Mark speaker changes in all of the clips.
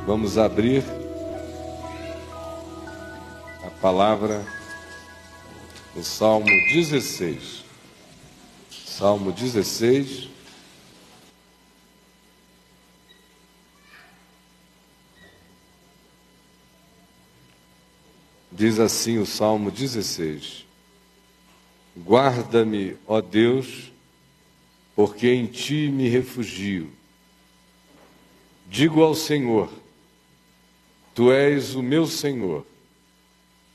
Speaker 1: Vamos abrir a palavra no Salmo 16. Salmo 16. Diz assim o Salmo 16: Guarda-me, ó Deus, porque em ti me refugio. Digo ao Senhor: Tu és o meu Senhor.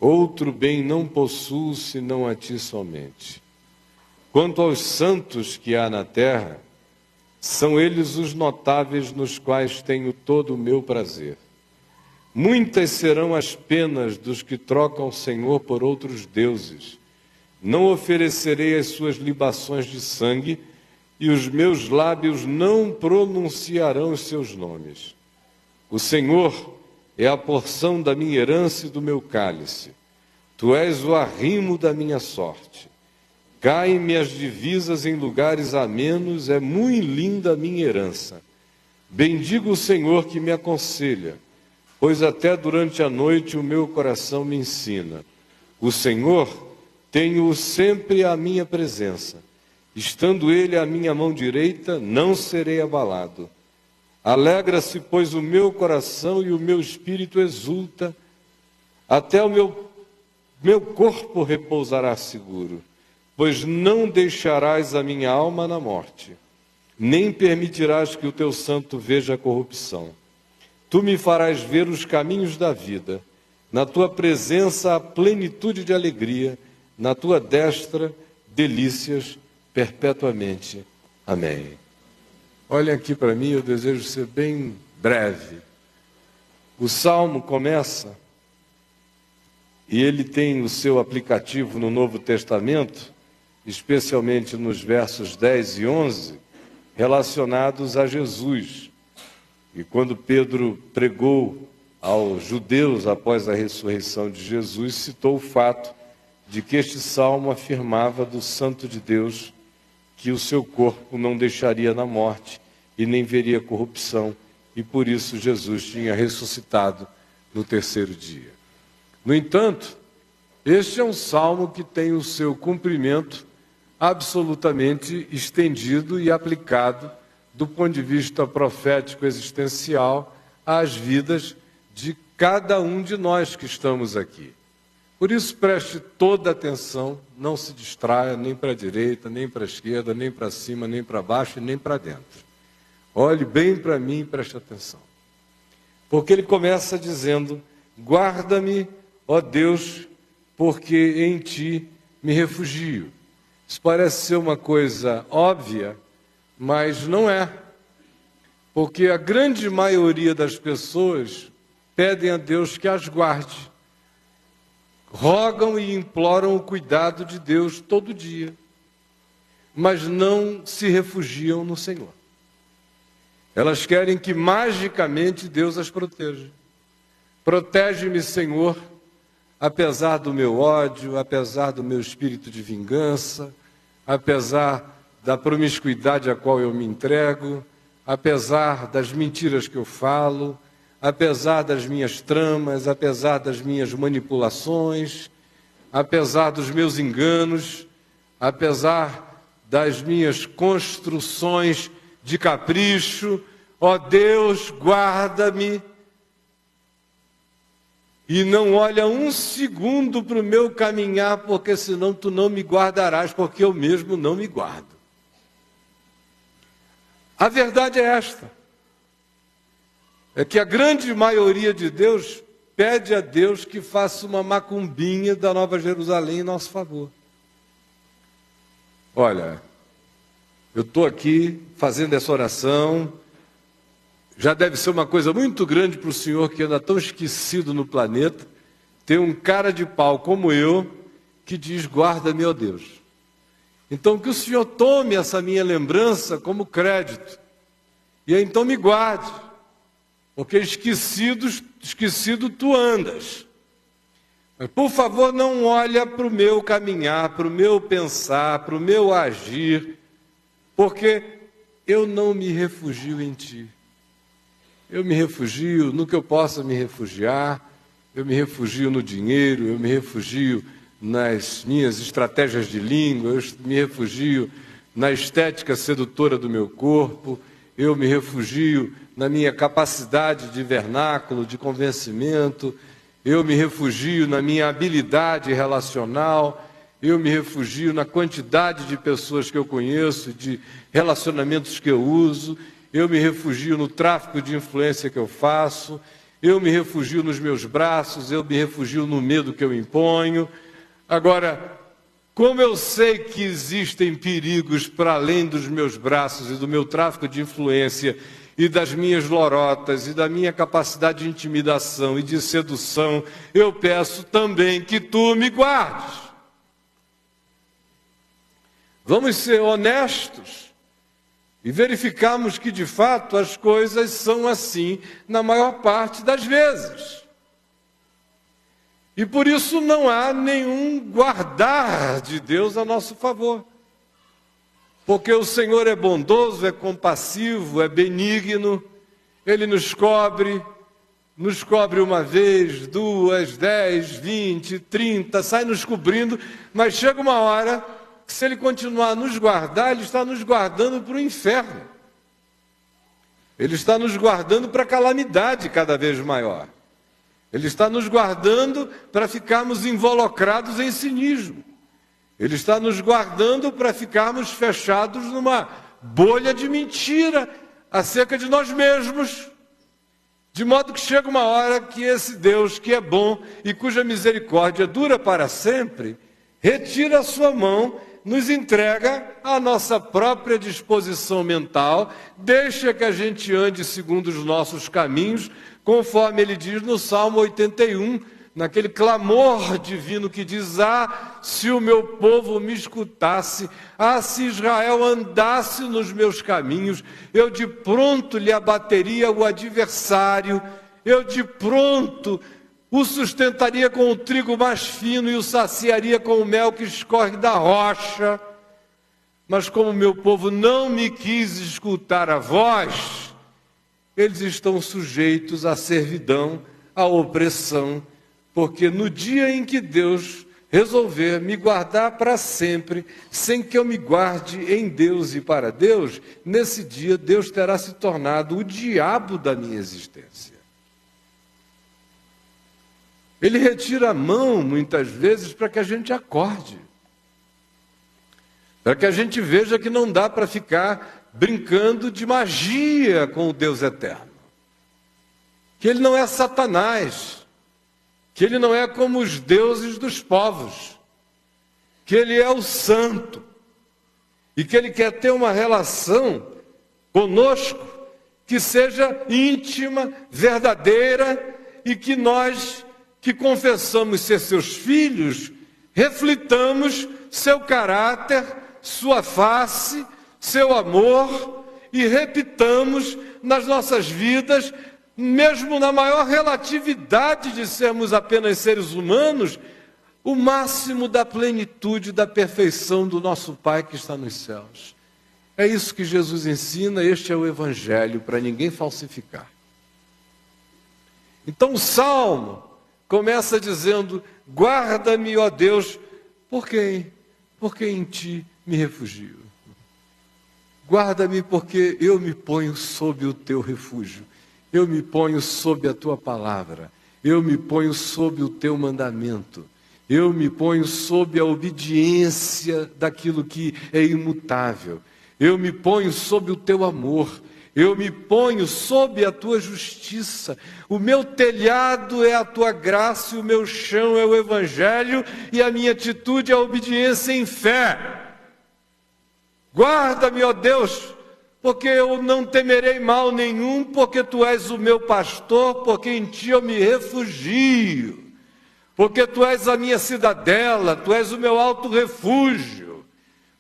Speaker 1: Outro bem não possuo senão a ti somente. Quanto aos santos que há na terra, são eles os notáveis nos quais tenho todo o meu prazer. Muitas serão as penas dos que trocam o Senhor por outros deuses. Não oferecerei as suas libações de sangue, e os meus lábios não pronunciarão os seus nomes. O Senhor é a porção da minha herança e do meu cálice. Tu és o arrimo da minha sorte. Caem-me as divisas em lugares amenos, é muito linda a minha herança. Bendigo o Senhor que me aconselha, pois até durante a noite o meu coração me ensina. O Senhor tenho-o sempre à minha presença. Estando Ele à minha mão direita, não serei abalado. Alegra-se, pois, o meu coração e o meu espírito exulta. Até o meu corpo repousará seguro, pois não deixarás a minha alma na morte, nem permitirás que o teu santo veja a corrupção. Tu me farás ver os caminhos da vida. Na tua presença há plenitude de alegria, na tua destra delícias perpetuamente. Amém. Olhem aqui para mim, eu desejo ser bem breve. O Salmo começa, e ele tem o seu aplicativo no Novo Testamento, especialmente nos versos 10 e 11, relacionados a Jesus. E quando Pedro pregou aos judeus após a ressurreição de Jesus, citou o fato de que este salmo afirmava do Santo de Deus que o seu corpo não deixaria na morte e nem veria corrupção, e por isso Jesus tinha ressuscitado no terceiro dia. No entanto, este é um salmo que tem o seu cumprimento absolutamente estendido e aplicado do ponto de vista profético existencial às vidas de cada um de nós que estamos aqui. Por isso, preste toda atenção, não se distraia nem para a direita, nem para a esquerda, nem para cima, nem para baixo e nem para dentro. Olhe bem para mim e preste atenção. Porque ele começa dizendo: guarda-me, ó Deus, porque em ti me refugio. Isso parece ser uma coisa óbvia, mas não é. Porque a grande maioria das pessoas pedem a Deus que as guarde. Rogam e imploram o cuidado de Deus todo dia, mas não se refugiam no Senhor. Elas querem que magicamente Deus as proteja. Protege-me, Senhor, apesar do meu ódio, apesar do meu espírito de vingança, apesar da promiscuidade a qual eu me entrego, apesar das mentiras que eu falo, apesar das minhas tramas, apesar das minhas manipulações, apesar dos meus enganos, apesar das minhas construções de capricho, ó Deus, guarda-me. E não olha um segundo para o meu caminhar, porque senão tu não me guardarás, porque eu mesmo não me guardo. A verdade é esta. É que a grande maioria de Deus pede a Deus que faça uma macumbinha da Nova Jerusalém em nosso favor. Olha, eu estou aqui fazendo essa oração, já deve ser uma coisa muito grande para o senhor que anda tão esquecido no planeta, ter um cara de pau como eu, que diz: guarda-me, ó Deus. Então que o senhor tome essa minha lembrança como crédito, e aí, então me guarde, porque esquecido tu andas. Mas, por favor, não olha para o meu caminhar, para o meu pensar, para o meu agir, porque eu não me refugio em ti. Eu me refugio no que eu possa me refugiar, eu me refugio no dinheiro, eu me refugio nas minhas estratégias de língua, eu me refugio na estética sedutora do meu corpo, eu me refugio na minha capacidade de vernáculo, de convencimento, eu me refugio na minha habilidade relacional, eu me refugio na quantidade de pessoas que eu conheço, de relacionamentos que eu uso, eu me refugio no tráfico de influência que eu faço, eu me refugio nos meus braços, eu me refugio no medo que eu imponho. Agora, como eu sei que existem perigos para além dos meus braços e do meu tráfico de influência e das minhas lorotas e da minha capacidade de intimidação e de sedução, eu peço também que tu me guardes. Vamos ser honestos e verificarmos que, de fato, as coisas são assim na maior parte das vezes. E por isso não há nenhum guardar de Deus a nosso favor. Porque o Senhor é bondoso, é compassivo, é benigno, Ele nos cobre uma vez, 2, 10, 20, 30, sai nos cobrindo, mas chega uma hora que, se Ele continuar a nos guardar, Ele está nos guardando para o inferno. Ele está nos guardando para a calamidade cada vez maior. Ele está nos guardando para ficarmos involucrados em cinismo. Ele está nos guardando para ficarmos fechados numa bolha de mentira acerca de nós mesmos. De modo que chega uma hora que esse Deus que é bom e cuja misericórdia dura para sempre, retira a sua mão, nos entrega à nossa própria disposição mental, deixa que a gente ande segundo os nossos caminhos, conforme ele diz no Salmo 81, naquele clamor divino que diz: ah, se o meu povo me escutasse, ah, se Israel andasse nos meus caminhos, eu de pronto lhe abateria o adversário, eu de pronto o sustentaria com o trigo mais fino e o saciaria com o mel que escorre da rocha. Mas como meu povo não me quis escutar a voz, eles estão sujeitos à servidão, à opressão, porque no dia em que Deus resolver me guardar para sempre, sem que eu me guarde em Deus e para Deus, nesse dia Deus terá se tornado o diabo da minha existência. Ele retira a mão, muitas vezes, para que a gente acorde. Para que a gente veja que não dá para ficar brincando de magia com o Deus eterno. Que Ele não é Satanás. Que Ele não é como os deuses dos povos. Que Ele é o santo. E que Ele quer ter uma relação conosco que seja íntima, verdadeira, e que nós, que confessamos ser seus filhos, reflitamos seu caráter, sua face, seu amor, e repitamos nas nossas vidas, mesmo na maior relatividade de sermos apenas seres humanos, o máximo da plenitude, da perfeição do nosso Pai que está nos céus. É isso que Jesus ensina, este é o Evangelho, para ninguém falsificar. Então o Salmo começa dizendo: guarda-me, ó Deus, porque em Ti me refugio. Guarda-me porque eu me ponho sob o Teu refúgio. Eu me ponho sob a Tua palavra. Eu me ponho sob o Teu mandamento. Eu me ponho sob a obediência daquilo que é imutável. Eu me ponho sob o Teu amor. Eu me ponho sob a Tua justiça. O meu telhado é a Tua graça, e o meu chão é o Evangelho, e a minha atitude é a obediência em fé. Guarda-me, ó Deus, porque eu não temerei mal nenhum, porque Tu és o meu pastor, porque em Ti eu me refugio, porque Tu és a minha cidadela, Tu és o meu alto refúgio,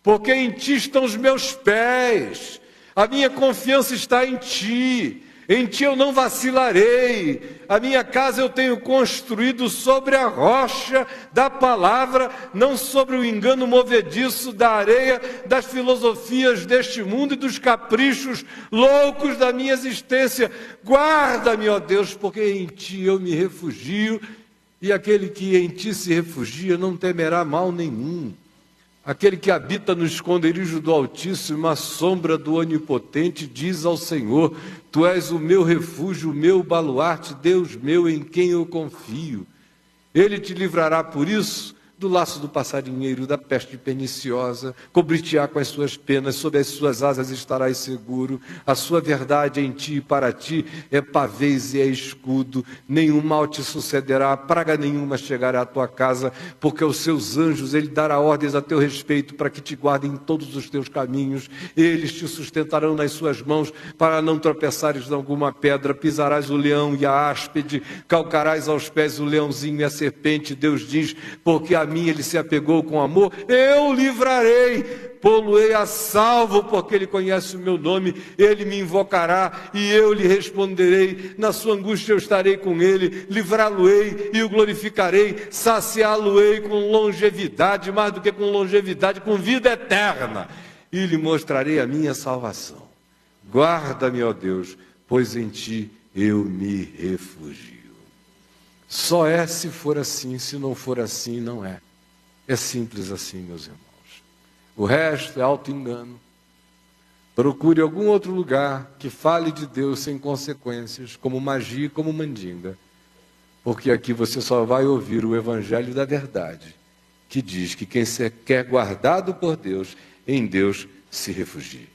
Speaker 1: porque em Ti estão os meus pés. A minha confiança está em Ti. Em ti eu não vacilarei. A minha casa eu tenho construído sobre a rocha da palavra, não sobre o engano movediço da areia, das filosofias deste mundo e dos caprichos loucos da minha existência. Guarda-me, ó Deus, porque em ti eu me refugio, e aquele que em ti se refugia não temerá mal nenhum. Aquele que habita no esconderijo do Altíssimo, à sombra do Onipotente, diz ao Senhor: Tu és o meu refúgio, o meu baluarte, Deus meu, em quem eu confio. Ele te livrará por isso do laço do passarinheiro, da peste perniciosa, cobrir-te-á com as suas penas, sob as suas asas estarás seguro. A sua verdade em ti e para ti é pavês e é escudo. Nenhum mal te sucederá, praga nenhuma chegará à tua casa, porque aos seus anjos ele dará ordens a teu respeito, para que te guardem em todos os teus caminhos. Eles te sustentarão nas suas mãos, para não tropeçares em alguma pedra. Pisarás o leão e a áspide, calcarás aos pés o leãozinho e a serpente. Deus diz: porque a mim ele se apegou com amor, eu o livrarei, pô-lo-ei a salvo, porque ele conhece o meu nome. Ele me invocará e eu lhe responderei. Na sua angústia eu estarei com ele, livrá-lo-ei e o glorificarei, saciá-lo-ei com longevidade, mais do que com longevidade, com vida eterna, e lhe mostrarei a minha salvação. Guarda-me, ó Deus, pois em ti eu me refugio. Só é se for assim, se não for assim, não é. É simples assim, meus irmãos. O resto é auto-engano. Procure algum outro lugar que fale de Deus sem consequências, como magia e como mandinga. Porque aqui você só vai ouvir o evangelho da verdade, que diz que quem se quer guardado por Deus, em Deus se refugie.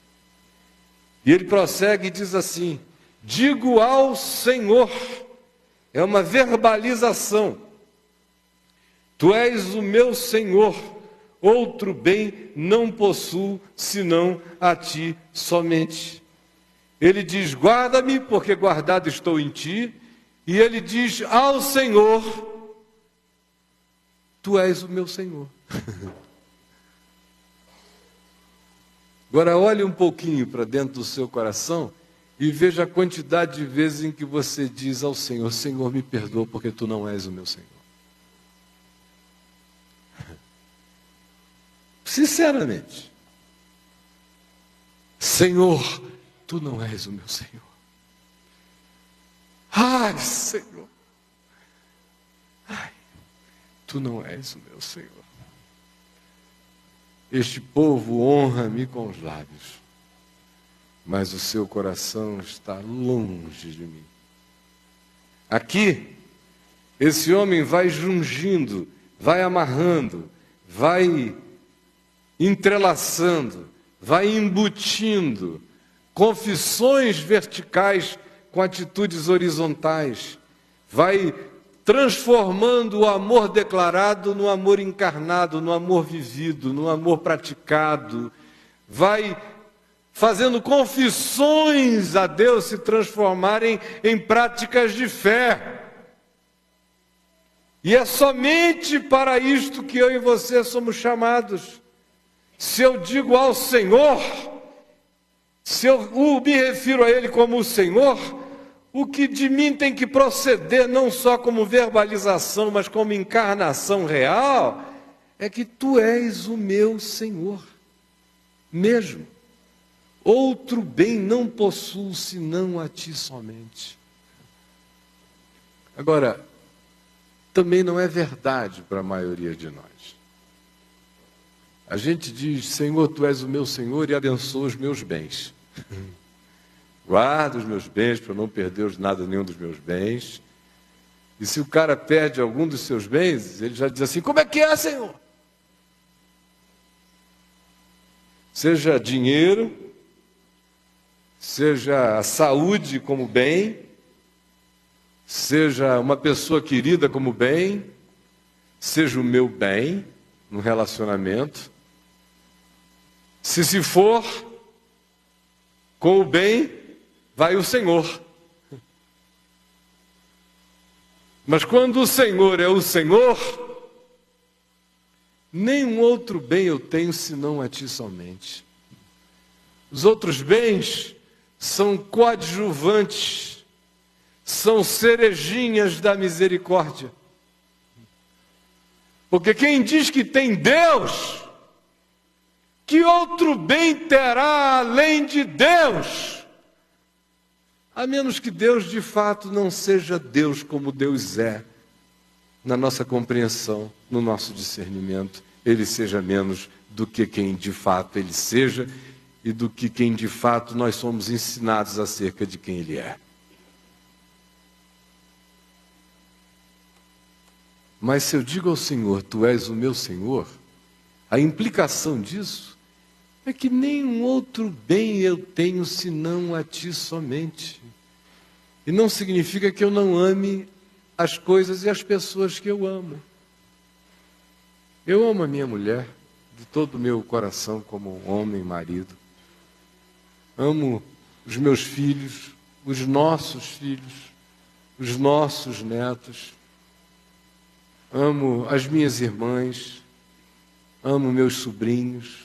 Speaker 1: E ele prossegue e diz assim: digo ao Senhor. É uma verbalização. Tu és o meu Senhor, outro bem não possuo, senão a ti somente. Ele diz: guarda-me, porque guardado estou em ti. E ele diz ao Senhor: tu és o meu Senhor. Agora olhe um pouquinho para dentro do seu coração e veja a quantidade de vezes em que você diz ao Senhor: Senhor, me perdoa porque tu não és o meu Senhor. Sinceramente. Senhor, tu não és o meu Senhor. Ai, Senhor. Ai, tu não és o meu Senhor. Este povo honra-me com os lábios, mas o seu coração está longe de mim. Aqui, esse homem vai jungindo, vai amarrando, vai entrelaçando, vai embutindo confissões verticais com atitudes horizontais, vai transformando o amor declarado no amor encarnado, no amor vivido, no amor praticado, vai fazendo confissões a Deus se transformarem em práticas de fé. E é somente para isto que eu e você somos chamados. Se eu digo ao Senhor, se eu me refiro a Ele como o Senhor, o que de mim tem que proceder, não só como verbalização, mas como encarnação real, é que tu és o meu Senhor, mesmo. Outro bem não possuo, senão a ti somente. Agora, também não é verdade para a maioria de nós. A gente diz: Senhor, tu és o meu Senhor e abençoa os meus bens. Guarda os meus bens para não perder nada nenhum dos meus bens. E se o cara perde algum dos seus bens, ele já diz assim: como é que é, Senhor? Seja dinheiro, seja a saúde como bem, seja uma pessoa querida como bem, seja o meu bem no relacionamento. Se for com o bem, vai o Senhor. Mas quando o Senhor é o Senhor, nenhum outro bem eu tenho senão a ti somente. Os outros bens são coadjuvantes, são cerejinhas da misericórdia. Porque quem diz que tem Deus, que outro bem terá além de Deus? A menos que Deus de fato não seja Deus como Deus é, na nossa compreensão, no nosso discernimento, Ele seja menos do que quem de fato Ele seja e do que quem de fato nós somos ensinados acerca de quem Ele é. Mas se eu digo ao Senhor, Tu és o meu Senhor, a implicação disso é que nenhum outro bem eu tenho senão a Ti somente. E não significa que eu não ame as coisas e as pessoas que eu amo. Eu amo a minha mulher de todo o meu coração como homem e marido. Amo os meus filhos, os nossos netos. Amo as minhas irmãs, amo meus sobrinhos,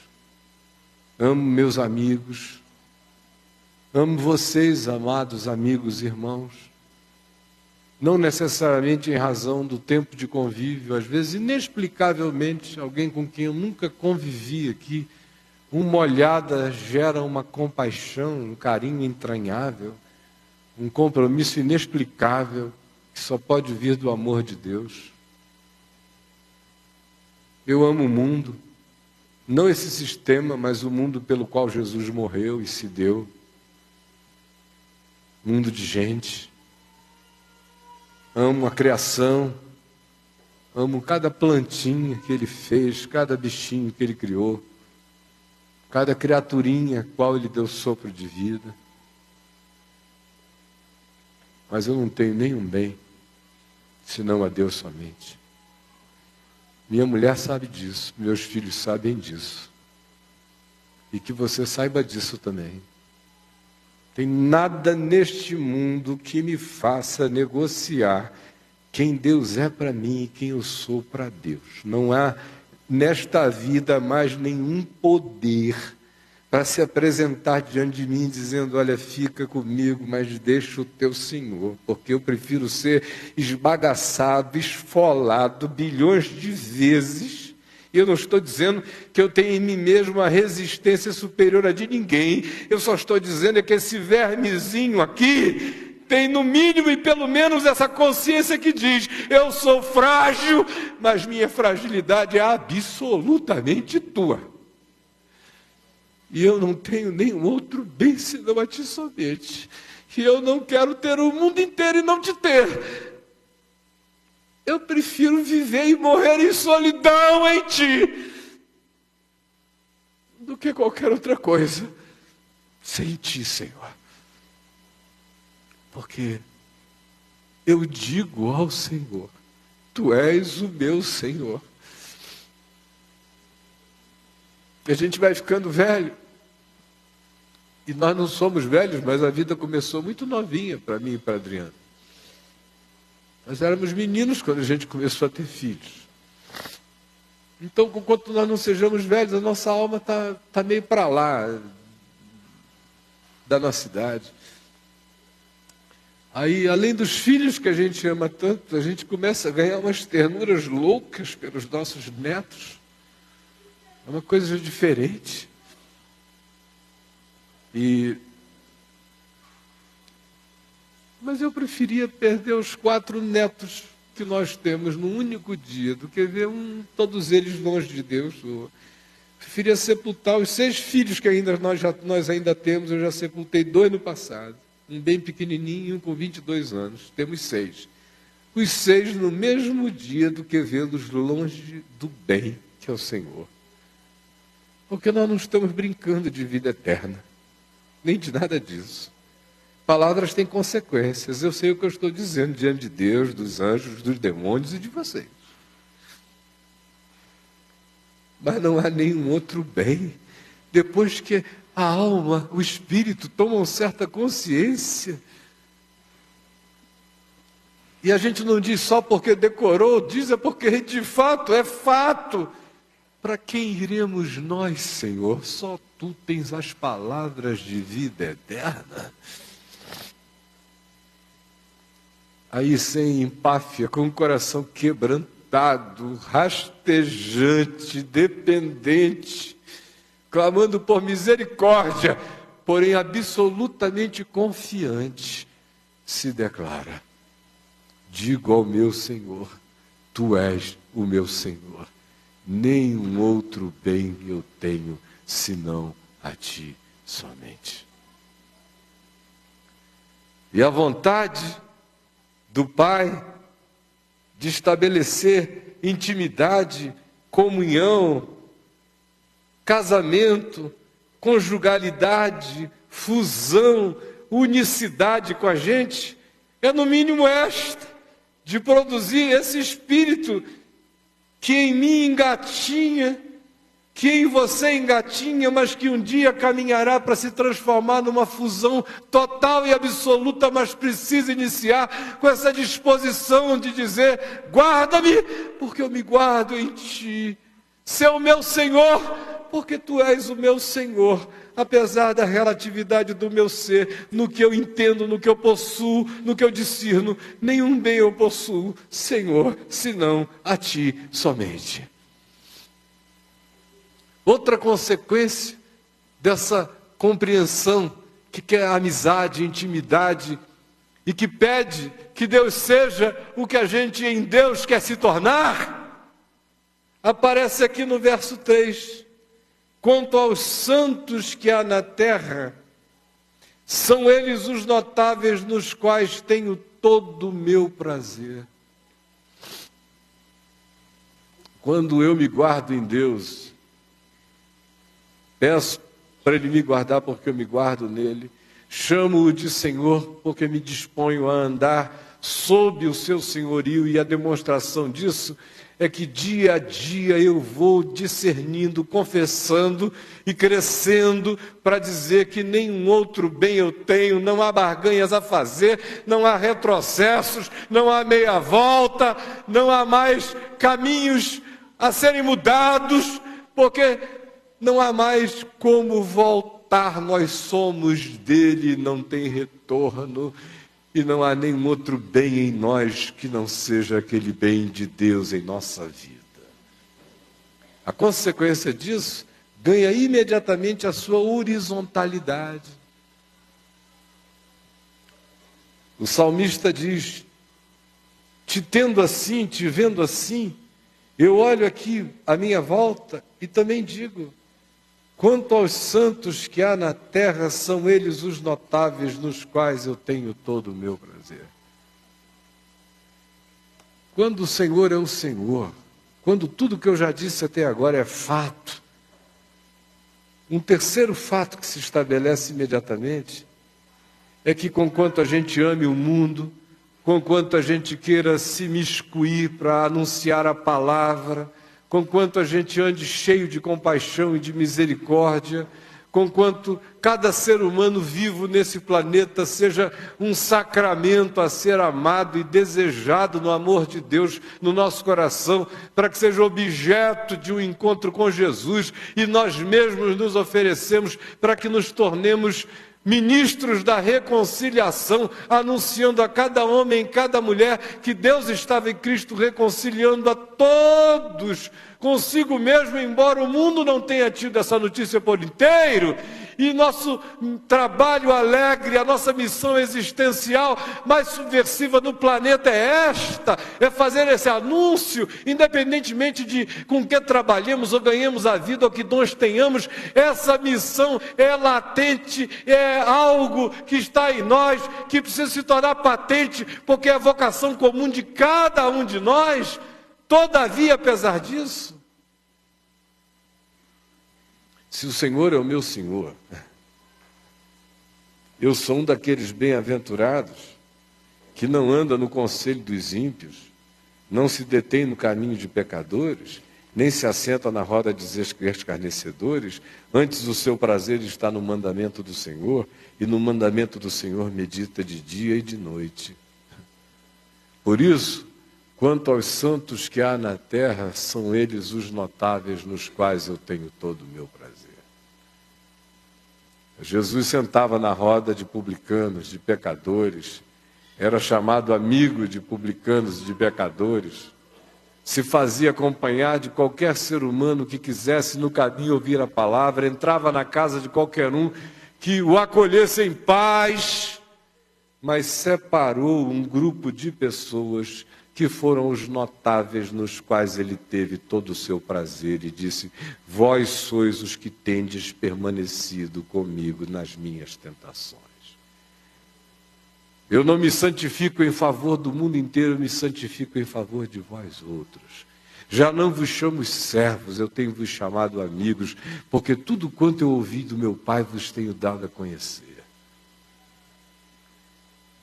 Speaker 1: amo meus amigos, amo vocês, amados amigos e irmãos. Não necessariamente em razão do tempo de convívio, às vezes inexplicavelmente, alguém com quem eu nunca convivi aqui, uma olhada gera uma compaixão, um carinho entranhável, um compromisso inexplicável, que só pode vir do amor de Deus. Eu amo o mundo, não esse sistema, mas o mundo pelo qual Jesus morreu e se deu. Mundo de gente. Amo a criação, amo cada plantinha que Ele fez, cada bichinho que Ele criou, cada criaturinha a qual Ele deu sopro de vida. Mas eu não tenho nenhum bem, senão a Deus somente. Minha mulher sabe disso, meus filhos sabem disso. E que você saiba disso também. Tem nada neste mundo que me faça negociar quem Deus é para mim e quem eu sou para Deus. Não há nesta vida mais nenhum poder para se apresentar diante de mim dizendo, olha, fica comigo, mas deixa o teu Senhor, porque eu prefiro ser esbagaçado, esfolado bilhões de vezes. E eu não estou dizendo que eu tenho em mim mesmo uma resistência superior a de ninguém. Eu só estou dizendo que esse vermezinho aqui tem no mínimo e pelo menos essa consciência que diz, eu sou frágil, mas minha fragilidade é absolutamente tua. E eu não tenho nenhum outro bem senão a Ti somente. E eu não quero ter o mundo inteiro e não Te ter. Eu prefiro viver e morrer em solidão em Ti do que qualquer outra coisa sem Ti, Senhor. Porque eu digo ao Senhor, Tu és o meu Senhor. A gente vai ficando velho. E nós não somos velhos, mas a vida começou muito novinha para mim e para Adriana. Nós éramos meninos quando a gente começou a ter filhos. Então, enquanto nós não sejamos velhos, a nossa alma tá meio para lá da nossa idade. Aí, além dos filhos que a gente ama tanto, a gente começa a ganhar umas ternuras loucas pelos nossos netos. É uma coisa diferente. Mas eu preferia perder os 4 netos que nós temos num único dia do que ver todos eles longe de Deus. Eu preferia sepultar os 6 filhos que nós ainda temos. Eu já sepultei 2 no passado. Um bem pequenininho e um com 22 anos. Temos 6. Os 6 no mesmo dia do que vê-los longe do bem que é o Senhor. Porque nós não estamos brincando de vida eterna. Nem de nada disso. Palavras têm consequências. Eu sei o que eu estou dizendo diante de Deus, dos anjos, dos demônios e de vocês. Mas não há nenhum outro bem. Depois que a alma, o espírito tomam certa consciência. E a gente não diz só porque decorou, diz é porque de fato é fato. Para quem iremos nós, Senhor? Só Tu tens as palavras de vida eterna. Aí, sem empáfia, com o coração quebrantado, rastejante, dependente, clamando por misericórdia, porém absolutamente confiante, se declara: digo ao meu Senhor, Tu és o meu Senhor. Nenhum outro bem eu tenho, senão a Ti somente. E a vontade do Pai de estabelecer intimidade, comunhão, casamento, conjugalidade, fusão, unicidade com a gente, é no mínimo esta, de produzir esse espírito que em mim engatinha, que em você engatinha, mas que um dia caminhará para se transformar numa fusão total e absoluta, mas precisa iniciar com essa disposição de dizer: guarda-me, porque eu me guardo em Ti. Ser o meu Senhor, porque Tu és o meu Senhor. Apesar da relatividade do meu ser, no que eu entendo, no que eu possuo, no que eu discerno, nenhum bem eu possuo, Senhor, senão a Ti somente. Outra consequência dessa compreensão que quer amizade, intimidade, e que pede que Deus seja o que a gente em Deus quer se tornar, aparece aqui no verso 3. Quanto aos santos que há na terra, são eles os notáveis nos quais tenho todo o meu prazer. Quando eu me guardo em Deus, peço para Ele me guardar porque eu me guardo nele, chamo-o de Senhor porque me disponho a andar sob o seu senhorio, e a demonstração disso é que dia a dia eu vou discernindo, confessando e crescendo para dizer que nenhum outro bem eu tenho, não há barganhas a fazer, não há retrocessos, não há meia volta, não há mais caminhos a serem mudados, porque não há mais como voltar, nós somos dele, não tem retorno. E não há nenhum outro bem em nós que não seja aquele bem de Deus em nossa vida. A consequência disso ganha imediatamente a sua horizontalidade. O salmista diz: te tendo assim, te vendo assim, eu olho aqui à minha volta e também digo: quanto aos santos que há na terra, são eles os notáveis nos quais eu tenho todo o meu prazer. Quando o Senhor é o Senhor, quando tudo que eu já disse até agora é fato, um terceiro fato que se estabelece imediatamente é que, conquanto a gente ame o mundo, conquanto a gente queira se miscuir para anunciar a palavra, conquanto a gente ande cheio de compaixão e de misericórdia, conquanto cada ser humano vivo nesse planeta seja um sacramento a ser amado e desejado no amor de Deus no nosso coração, para que seja objeto de um encontro com Jesus, e nós mesmos nos oferecemos para que nos tornemos ministros da reconciliação, anunciando a cada homem e cada mulher que Deus estava em Cristo reconciliando a todos consigo mesmo, embora o mundo não tenha tido essa notícia por inteiro. E nosso trabalho alegre, a nossa missão existencial mais subversiva no planeta é esta, é fazer esse anúncio, independentemente de com que trabalhemos ou ganhemos a vida ou que dons tenhamos. Essa missão é latente, é algo que está em nós, que precisa se tornar patente, porque é a vocação comum de cada um de nós. Todavia, apesar disso, se o Senhor é o meu Senhor, eu sou um daqueles bem-aventurados que não anda no conselho dos ímpios, não se detém no caminho de pecadores, nem se assenta na roda de escarnecedores. Antes o seu prazer está no mandamento do Senhor, e no mandamento do Senhor medita de dia e de noite. Por isso, Quanto aos santos que há na terra, são eles os notáveis nos quais eu tenho todo o meu prazer. Jesus sentava na roda de publicanos, de pecadores, era chamado amigo de publicanos e de pecadores, se fazia acompanhar de qualquer ser humano que quisesse no caminho ouvir a palavra, entrava na casa de qualquer um que o acolhesse em paz, mas separou um grupo de pessoas que foram os notáveis nos quais ele teve todo o seu prazer e disse: vós sois os que tendes permanecido comigo nas minhas tentações. Eu não me santifico em favor do mundo inteiro, eu me santifico em favor de vós outros. Já não vos chamo servos, eu tenho vos chamado amigos, porque tudo quanto eu ouvi do meu Pai vos tenho dado a conhecer.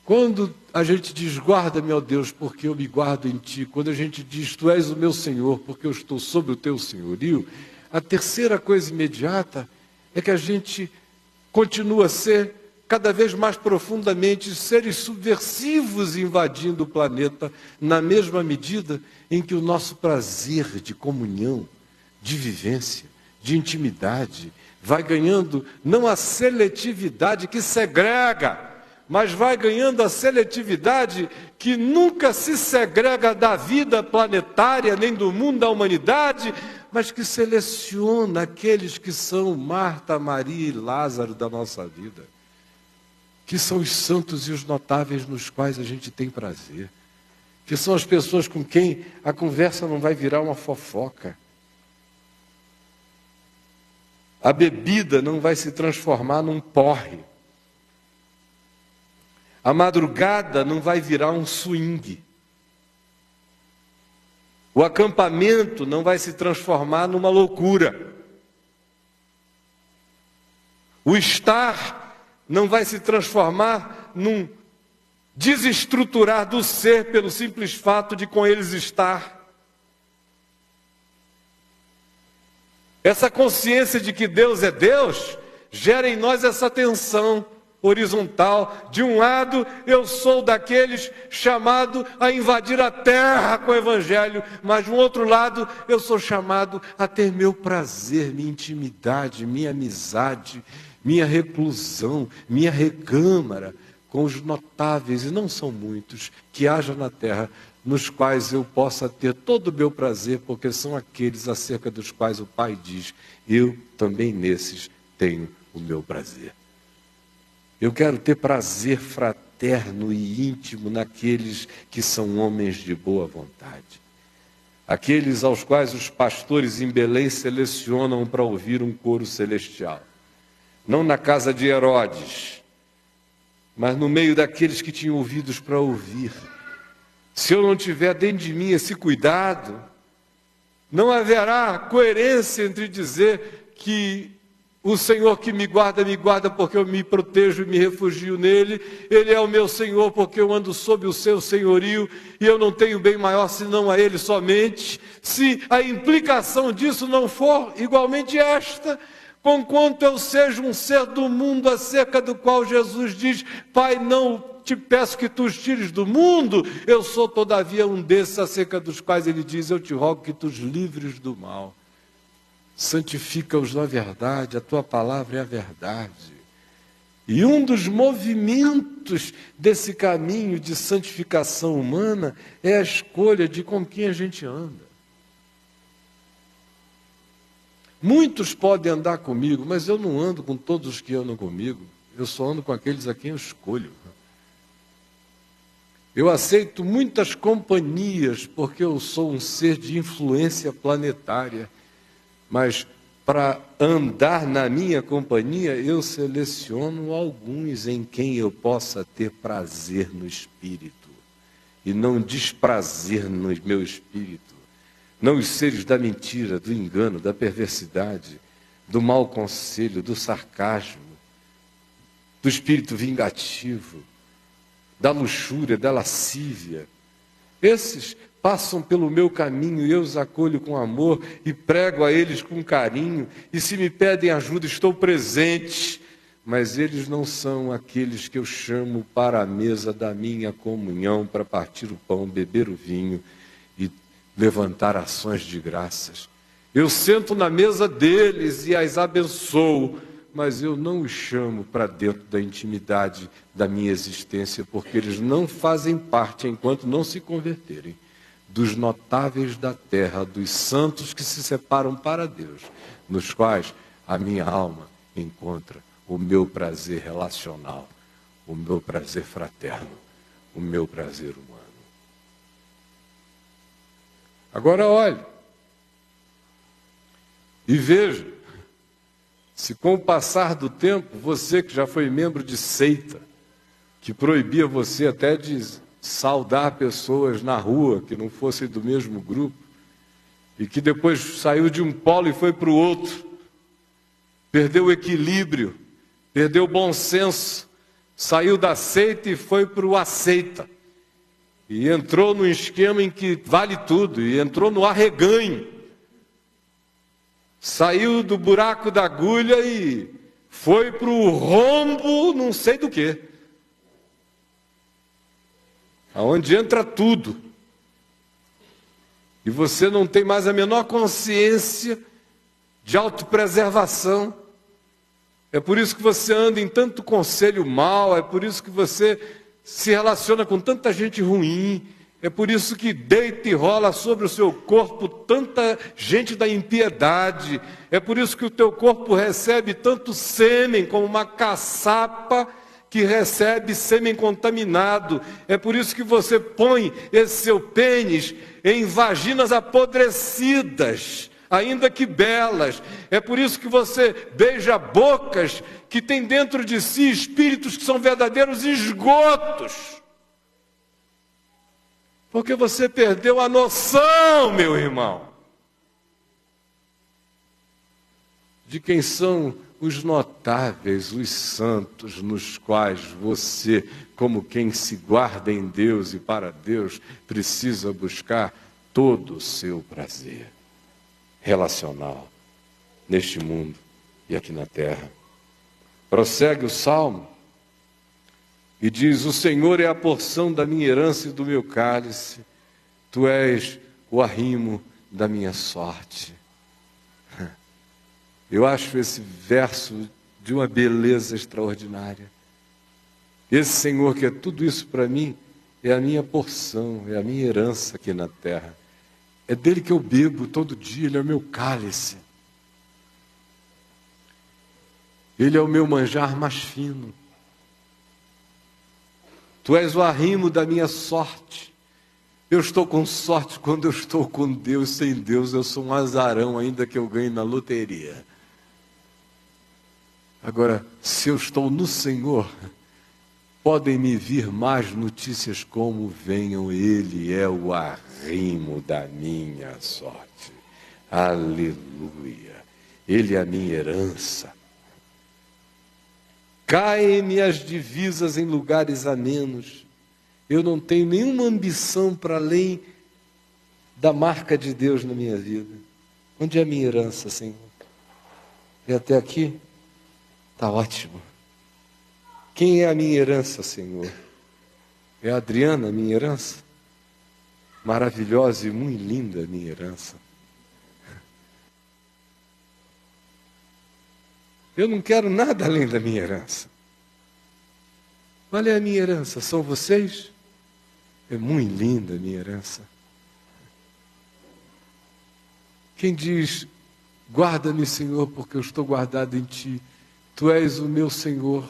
Speaker 1: Quando a gente diz, guarda-me, ó Deus, porque eu me guardo em Ti, quando a gente diz, Tu és o meu Senhor, porque eu estou sob o Teu senhorio, a terceira coisa imediata é que a gente continua a ser cada vez mais profundamente seres subversivos invadindo o planeta, na mesma medida em que o nosso prazer de comunhão, de vivência, de intimidade, vai ganhando não a seletividade que segrega, mas vai ganhando a seletividade que nunca se segrega da vida planetária, nem do mundo da humanidade, mas que seleciona aqueles que são Marta, Maria e Lázaro da nossa vida, que são os santos e os notáveis nos quais a gente tem prazer, que são as pessoas com quem a conversa não vai virar uma fofoca, a bebida não vai se transformar num porre, a madrugada não vai virar um swing. O acampamento não vai se transformar numa loucura. O estar não vai se transformar num desestruturar do ser pelo simples fato de com eles estar. Essa consciência de que Deus é Deus gera em nós essa tensão horizontal. De um lado, eu sou daqueles chamado a invadir a terra com o Evangelho, mas, do outro lado, eu sou chamado a ter meu prazer, minha intimidade, minha amizade, minha reclusão, minha recâmara com os notáveis, e não são muitos, que haja na terra, nos quais eu possa ter todo o meu prazer, porque são aqueles acerca dos quais o Pai diz, eu também nesses tenho o meu prazer. Eu quero ter prazer fraterno e íntimo naqueles que são homens de boa vontade. Aqueles aos quais os pastores em Belém selecionam para ouvir um coro celestial. Não na casa de Herodes, mas no meio daqueles que tinham ouvidos para ouvir. Se eu não tiver dentro de mim esse cuidado, não haverá coerência entre dizer que o Senhor que me guarda porque eu me protejo e me refugio nele. Ele é o meu Senhor porque eu ando sob o seu senhorio e eu não tenho bem maior senão a ele somente. Se a implicação disso não for igualmente esta, conquanto eu seja um ser do mundo acerca do qual Jesus diz, Pai, não te peço que tu os tires do mundo, eu sou todavia um desses acerca dos quais ele diz, eu te rogo que tu os livres do mal. Santifica-os na verdade, a tua palavra é a verdade. E um dos movimentos desse caminho de santificação humana é a escolha de com quem a gente anda. Muitos podem andar comigo, mas eu não ando com todos os que andam comigo. Eu só ando com aqueles a quem eu escolho. Eu aceito muitas companhias porque eu sou um ser de influência planetária. Mas para andar na minha companhia, eu seleciono alguns em quem eu possa ter prazer no espírito e não desprazer no meu espírito. Não os seres da mentira, do engano, da perversidade, do mau conselho, do sarcasmo, do espírito vingativo, da luxúria, da lascívia. Esses passam pelo meu caminho e eu os acolho com amor e prego a eles com carinho. E se me pedem ajuda, estou presente. mas eles não são aqueles que eu chamo para a mesa da minha comunhão, para partir o pão, beber o vinho e levantar ações de graças. Eu sento na mesa deles e as abençoo, mas eu não os chamo para dentro da intimidade da minha existência, porque eles não fazem parte, enquanto não se converterem, dos notáveis da terra, dos santos que se separam para Deus, nos quais a minha alma encontra o meu prazer relacional, o meu prazer fraterno, o meu prazer humano. Agora olhe e veja se com o passar do tempo, você que já foi membro de seita, que proibia você até de saudar pessoas na rua que não fossem do mesmo grupo, e que depois saiu de um polo e foi para o outro, perdeu o equilíbrio, perdeu o bom senso, saiu da seita e foi para o aceita. E entrou num esquema em que vale tudo, e entrou no arreganho. Saiu do buraco da agulha e foi para o rombo não sei do quê. Aonde entra tudo. E você não tem mais a menor consciência de autopreservação. É por isso que você anda em tanto conselho mau, é por isso que você se relaciona com tanta gente ruim, é por isso que deita e rola sobre o seu corpo tanta gente da impiedade, é por isso que o teu corpo recebe tanto sêmen como uma caçapa que recebe sêmen contaminado, é por isso que você põe esse seu pênis em vaginas apodrecidas, ainda que belas. É por isso que você beija bocas que têm dentro de si espíritos que são verdadeiros esgotos. Porque você perdeu a noção, meu irmão, de quem são os notáveis, os santos, nos quais você, como quem se guarda em Deus e para Deus, precisa buscar todo o seu prazer relacional neste mundo e aqui na terra. Prossegue o Salmo e diz: o Senhor é a porção da minha herança e do meu cálice, tu és o arrimo da minha sorte. Eu acho esse verso de uma beleza extraordinária. Esse Senhor que é tudo isso para mim, é a minha porção, é a minha herança aqui na terra. É dele que eu bebo todo dia, ele é o meu cálice. Ele é o meu manjar mais fino. Tu és o arrimo da minha sorte. Eu estou com sorte quando eu estou com Deus. Sem Deus eu sou um azarão, ainda que eu ganhe na loteria. Agora, se eu estou no Senhor, podem me vir más notícias como venham, Ele é o arrimo da minha sorte. Aleluia! Ele é a minha herança. Caem-me as divisas em lugares amenos. Eu não tenho nenhuma ambição para além da marca de Deus na minha vida. Onde é a minha herança, Senhor? E até aqui? Está ótimo. Quem é a minha herança, Senhor? É a Adriana, a minha herança? Maravilhosa e muito linda a minha herança. Eu não quero nada além da minha herança. Qual é a minha herança? São vocês? É muito linda a minha herança. Quem diz, guarda-me, Senhor, porque eu estou guardado em Ti. Tu és o meu Senhor.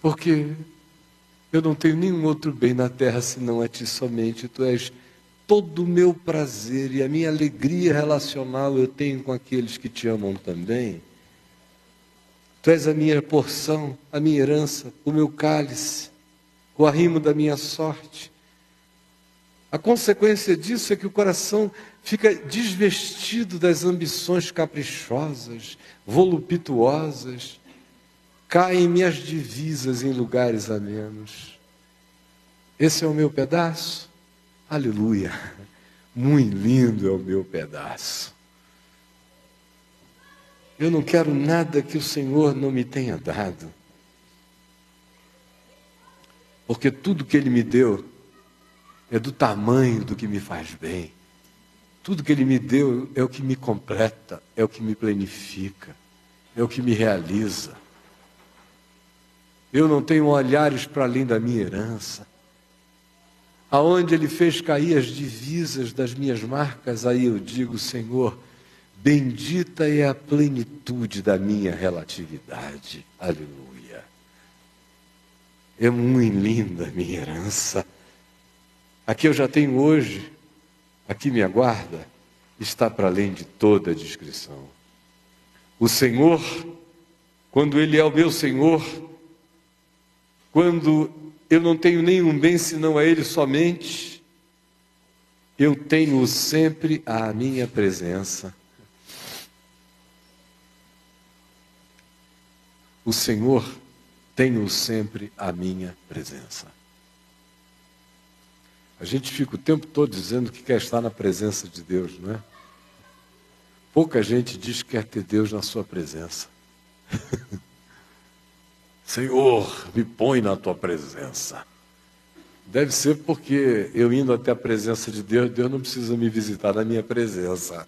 Speaker 1: Porque eu não tenho nenhum outro bem na terra senão a Ti somente. Tu és todo o meu prazer e a minha alegria relacional eu tenho com aqueles que Te amam também. Tu és a minha porção, a minha herança, o meu cálice, o arrimo da minha sorte. A consequência disso é que o coração fica desvestido das ambições caprichosas, voluptuosas. Caem-me as divisas em lugares amenos. Esse é o meu pedaço? Aleluia! Muito lindo é o meu pedaço. Eu não quero nada que o Senhor não me tenha dado. Porque tudo que Ele me deu é do tamanho do que me faz bem. Tudo que Ele me deu é o que me completa, é o que me planifica, é o que me realiza. Eu não tenho olhares para além da minha herança. Aonde Ele fez cair as divisas das minhas marcas, aí eu digo, Senhor, bendita é a plenitude da minha relatividade. Aleluia. É muito linda a minha herança. Aqui eu já tenho hoje, aqui me aguarda, está para além de toda descrição. O Senhor, quando Ele é o meu Senhor, quando eu não tenho nenhum bem senão a Ele somente, eu tenho sempre a minha presença. O Senhor tenho sempre a minha presença. A gente fica o tempo todo dizendo que quer estar na presença de Deus, não é? Pouca gente diz que quer ter Deus na sua presença. Senhor, me põe na tua presença. Deve ser porque eu indo até a presença de Deus, Deus não precisa me visitar na minha presença.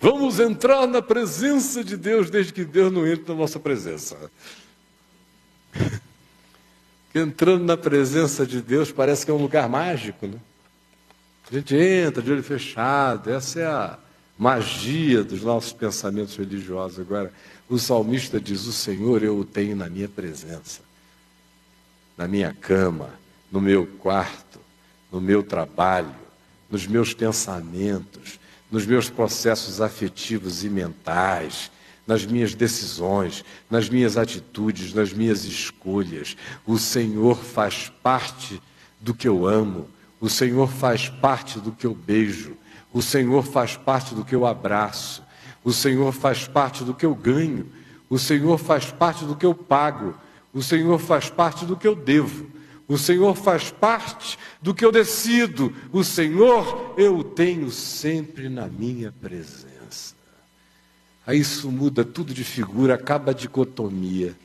Speaker 1: Vamos entrar na presença de Deus desde que Deus não entre na nossa presença. Entrando na presença de Deus parece que é um lugar mágico, né? A gente entra de olho fechado, essa é a magia dos nossos pensamentos religiosos. Agora, o salmista diz, o Senhor eu o tenho na minha presença, na minha cama, no meu quarto, no meu trabalho, nos meus pensamentos, nos meus processos afetivos e mentais, nas minhas decisões, nas minhas atitudes, nas minhas escolhas. O Senhor faz parte do que eu amo, o Senhor faz parte do que eu beijo, o Senhor faz parte do que eu abraço, o Senhor faz parte do que eu ganho, o Senhor faz parte do que eu pago, o Senhor faz parte do que eu devo, o Senhor faz parte do que eu decido, o Senhor eu o tenho sempre na minha presença. Aí isso muda tudo de figura, acaba a dicotomia.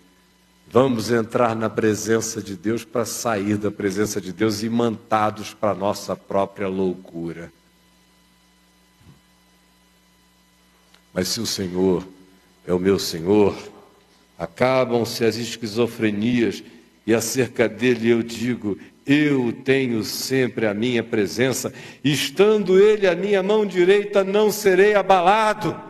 Speaker 1: Vamos entrar na presença de Deus para sair da presença de Deus imantados para a nossa própria loucura. Mas se o Senhor é o meu Senhor, acabam-se as esquizofrenias e acerca dele eu digo, eu tenho sempre a minha presença, estando ele à minha mão direita não serei abalado.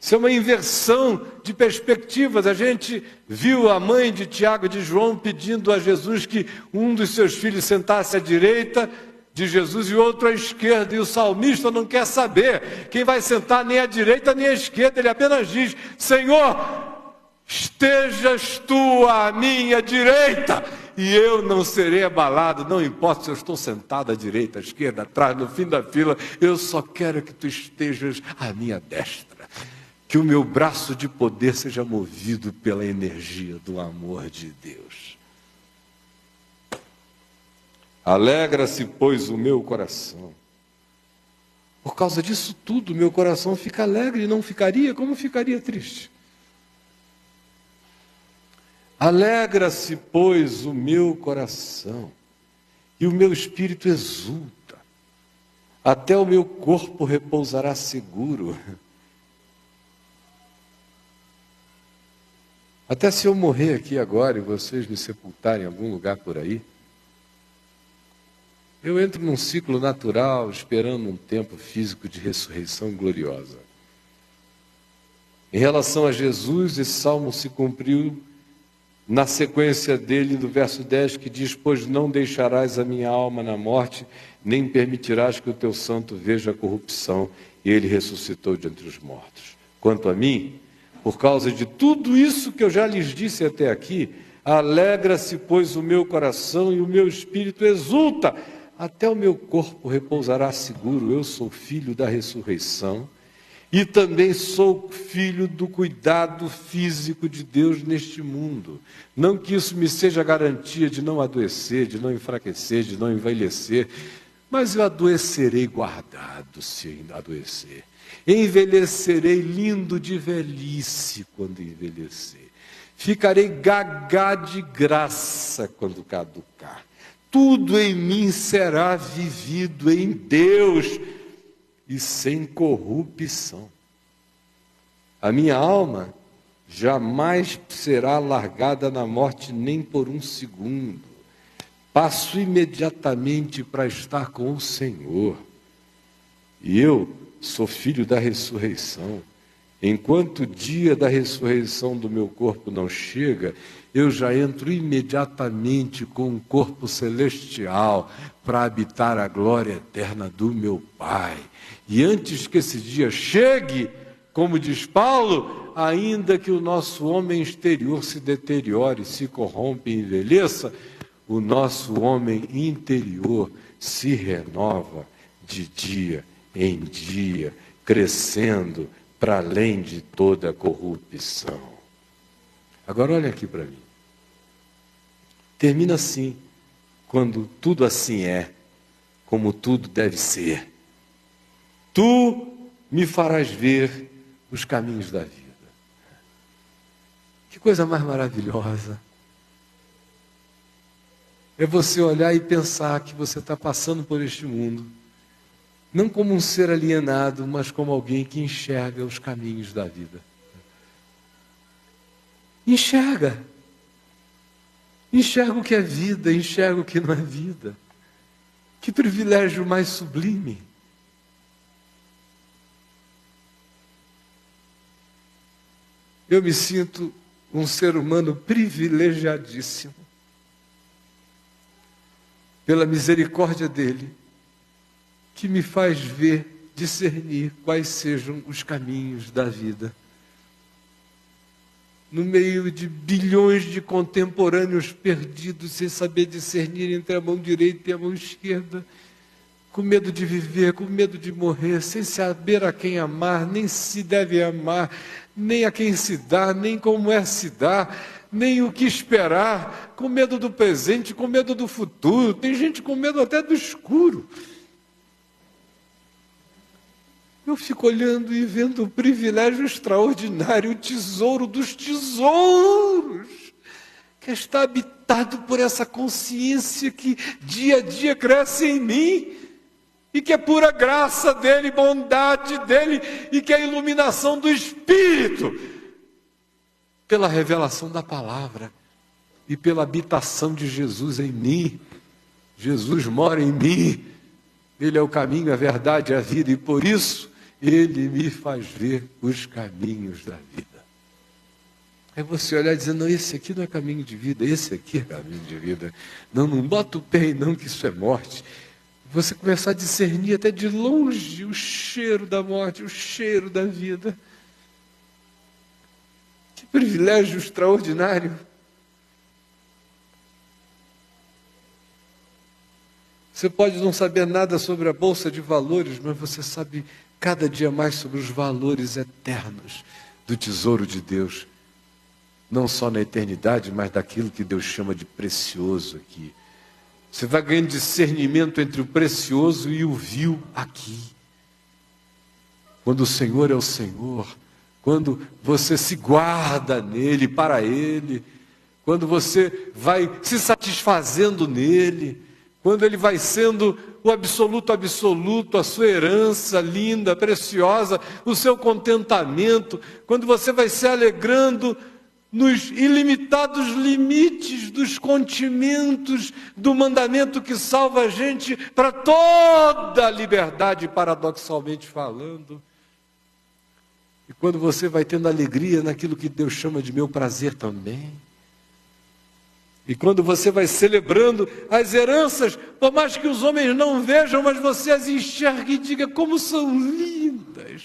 Speaker 1: Isso é uma inversão de perspectivas. A gente viu a mãe de Tiago e de João pedindo a Jesus que um dos seus filhos sentasse à direita de Jesus e outro à esquerda. E o salmista não quer saber quem vai sentar nem à direita nem à esquerda. Ele apenas diz, Senhor, estejas tu à minha direita e eu não serei abalado. Não importa se eu estou sentado à direita, à esquerda, atrás, no fim da fila. Eu só quero que tu estejas à minha destra. Que o meu braço de poder seja movido pela energia do amor de Deus. Alegra-se, pois, o meu coração. Por causa disso tudo, meu coração fica alegre, não ficaria? Como ficaria triste? Alegra-se, pois, o meu coração, e o meu espírito exulta. Até o meu corpo repousará seguro. Até se eu morrer aqui agora e vocês me sepultarem em algum lugar por aí, eu entro num ciclo natural, esperando um tempo físico de ressurreição gloriosa. Em relação a Jesus, esse salmo se cumpriu na sequência dele, do verso 10, que diz, pois não deixarás a minha alma na morte, nem permitirás que o teu santo veja a corrupção. E ele ressuscitou de entre os mortos. Quanto a mim, por causa de tudo isso que eu já lhes disse até aqui, alegra-se, pois, o meu coração e o meu espírito exulta. Até o meu corpo repousará seguro. Eu sou filho da ressurreição e também sou filho do cuidado físico de Deus neste mundo. Não que isso me seja garantia de não adoecer, de não enfraquecer, de não envelhecer. mas eu adoecerei guardado se adoecer. Envelhecerei lindo de velhice quando envelhecer. Ficarei gagá de graça quando caducar. Tudo em mim será vivido em Deus e sem corrupção. A minha alma jamais será largada na morte nem por um segundo. Passo imediatamente para estar com o Senhor. E eu sou filho da ressurreição. Enquanto o dia da ressurreição do meu corpo não chega, eu já entro imediatamente com um corpo celestial para habitar a glória eterna do meu Pai. E antes que esse dia chegue, como diz Paulo, ainda que o nosso homem exterior se deteriore, se corrompa e envelheça, o nosso homem interior se renova de dia em dia, crescendo para além de toda corrupção. Agora olha aqui para mim. Termina assim, quando tudo assim é, como tudo deve ser. Tu me farás ver os caminhos da vida. Que coisa mais maravilhosa. É você olhar e pensar que você está passando por este mundo, não como um ser alienado, mas como alguém que enxerga os caminhos da vida. Enxerga. Enxerga o que é vida, enxerga o que não é vida. Que privilégio mais sublime. Eu me sinto um ser humano privilegiadíssimo. Pela misericórdia dele, que me faz ver, discernir quais sejam os caminhos da vida. No meio de bilhões de contemporâneos perdidos, sem saber discernir entre a mão direita e a mão esquerda, com medo de viver, com medo de morrer, sem saber a quem amar, nem se deve amar, nem a quem se dá, nem como é se dá, nem o que esperar, com medo do presente, com medo do futuro. Tem gente com medo até do escuro. Eu fico olhando e vendo o privilégio extraordinário, o tesouro dos tesouros, que está habitado por essa consciência que dia a dia cresce em mim, e que é pura graça dele, bondade dele, e que é a iluminação do Espírito, pela revelação da palavra e pela habitação de Jesus em mim. Jesus mora em mim, ele é o caminho, a verdade e a vida, e por isso ele me faz ver os caminhos da vida. É você olhar e dizer, não, esse aqui não é caminho de vida, esse aqui é caminho de vida. Não bota o pé aí não, que isso é morte. Você começar a discernir até de longe o cheiro da morte, o cheiro da vida. Que privilégio extraordinário. Você pode não saber nada sobre a Bolsa de Valores, mas você sabe cada dia mais sobre os valores eternos do tesouro de Deus. Não só na eternidade, mas daquilo que Deus chama de precioso aqui. Você vai ganhando discernimento entre o precioso e o vil aqui. Quando o Senhor é o Senhor, quando você se guarda nele, para ele, quando você vai se satisfazendo nele, quando ele vai sendo o absoluto absoluto, a sua herança linda, preciosa, o seu contentamento, quando você vai se alegrando nos ilimitados limites dos contimentos do mandamento que salva a gente para toda a liberdade, paradoxalmente falando. E quando você vai tendo alegria naquilo que Deus chama de meu prazer também. E quando você vai celebrando as heranças, por mais que os homens não vejam, mas você as enxerga e diga como são lindas.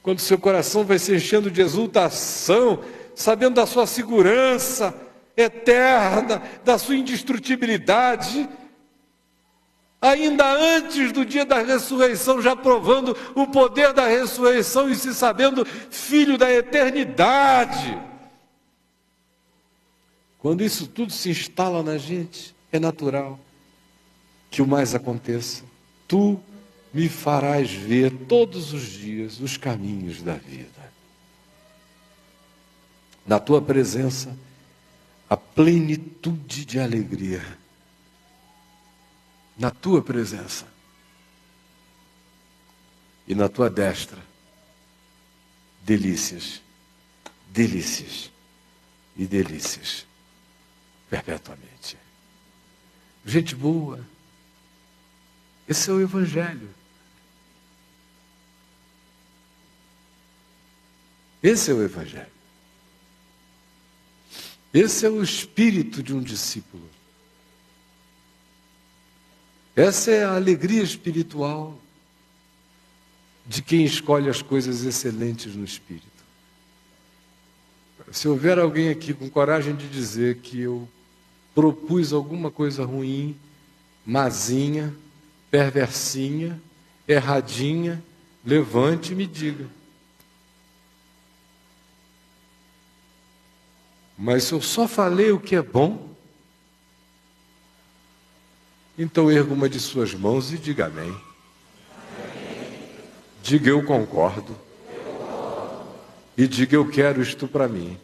Speaker 1: Quando seu coração vai se enchendo de exultação, sabendo da sua segurança eterna, da sua indestrutibilidade, ainda antes do dia da ressurreição, já provando o poder da ressurreição e se sabendo filho da eternidade. Quando isso tudo se instala na gente, é natural que o mais aconteça. Tu me farás ver todos os dias os caminhos da vida. Na tua presença, a plenitude de alegria. Na tua presença. E na tua destra, delícias, delícias e delícias, perpetuamente. Gente boa, esse é o Evangelho. Esse é o Evangelho. Esse é o espírito de um discípulo. Essa é a alegria espiritual de quem escolhe as coisas excelentes no Espírito. Se houver alguém aqui com coragem de dizer que eu propus alguma coisa ruim, mazinha, perversinha, erradinha, levante e me diga. Mas se eu só falei o que é bom, então erga uma de suas mãos e diga amém. Diga eu concordo. E diga eu quero isto para mim.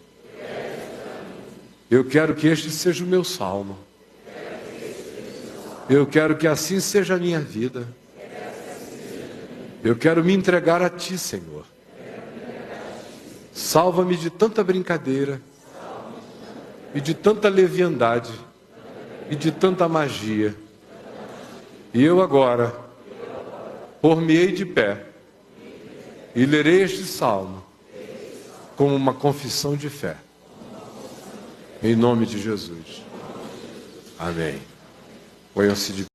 Speaker 1: Eu quero que este seja o meu salmo. Eu quero que assim seja a minha vida. Eu quero me entregar a Ti, Senhor. Salva-me de tanta brincadeira, e de tanta leviandade, e de tanta magia. E eu agora, por-me-ei de pé, e lerei este salmo como uma confissão de fé. Em nome de Jesus. Amém. Ponham-se de